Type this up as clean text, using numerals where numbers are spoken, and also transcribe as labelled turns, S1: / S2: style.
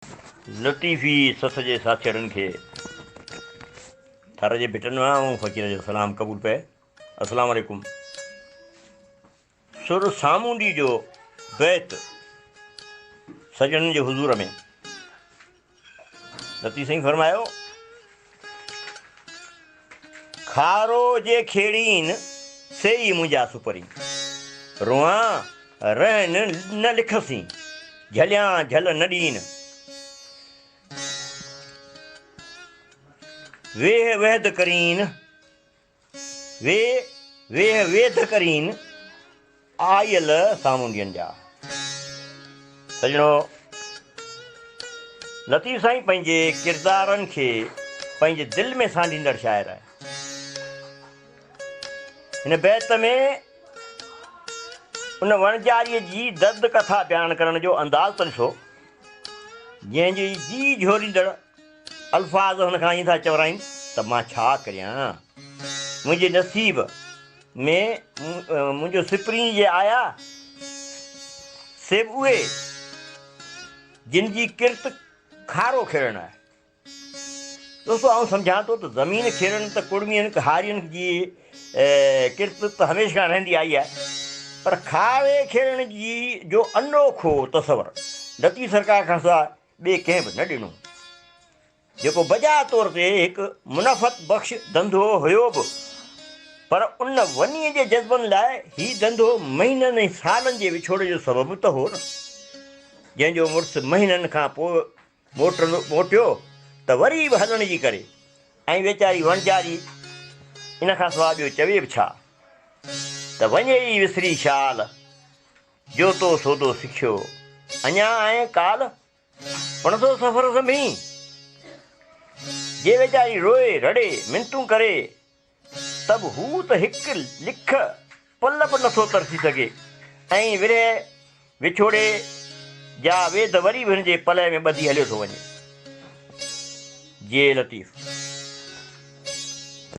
S1: लतीफ़ी सस जे साथिड़नि खे थर जे भिटनि मां ऐं फ़क़ीर जो सलाम क़बूल पए। अस्सलाम वालेकुम। सुर सामूंडी जो बैत सजणनि जे हुज़ूर में लतीफ़ साईं फरमायो, खारो जे खेड़ीन सेई मुंहिंजा सुपरी रुआं रहन न लिखसी झलियां झल न ॾीन वेह वेद करीन वेह वेद करीन आयल सामूंडियनि जा। सजणो, लतीफ़ साईं पंहिंजे किरदारनि खे पंहिंजे दिलि में सांढींदड़ शाइर आहे। हिन बैत में उन वणजारीअ जी दर्द कथा बयानु करण जो अंदाज़ त ॾिसो, जंहिंजी जी झोरींदड़ अल्फाज़ हुन खां ईंदा चवराइनि त मां छा करियां, मुंहिंजे नसीब में मुंहिंजो सिपरी जे आया सेब उहे जिन जी किर्त खारो खेड़णु आहे। दोस्तो, आउं सम्झां थो त ज़मीन खेड़णु त कुड़मियुनि हारियुनि जी किर्त त हमेशह रहंदी आई आहे, पर खारे खेड़ण जी जो अनोखो तस्वर लतीफ़ सरकार खां सवाइ ॿिए कंहिं बि न ॾिनो, जेको बजा तौर ते हिकु मुनाफ़त बख़्श धंधो हुयो बि, पर उन वनीअ जे जज़्बनि लाइ हीउ धंधो महीननि ऐं सालनि जे विछोड़ जो सबबु त हो न। जंहिंजो मुड़ुसु महीननि खां पोइ मोटियो त वरी बि हलण जी करे, ऐं वीचारी वणजारी इन खां सवाइ ॿियो चवे बि छा त वञे ई विसरी शाल जोतो सोतो सिखियो अञा ऐं काल पण थो सफ़र संभी। जे वीचारी रोए रड़े मिनतूं करे त बि हू त हिकु लिख पल बि नथो तरसी सघे, ऐं विरह विछोड़े जा वेद वरी बि हिन जे पल में ॿधी हलियो थो वञे। जे लतीफ़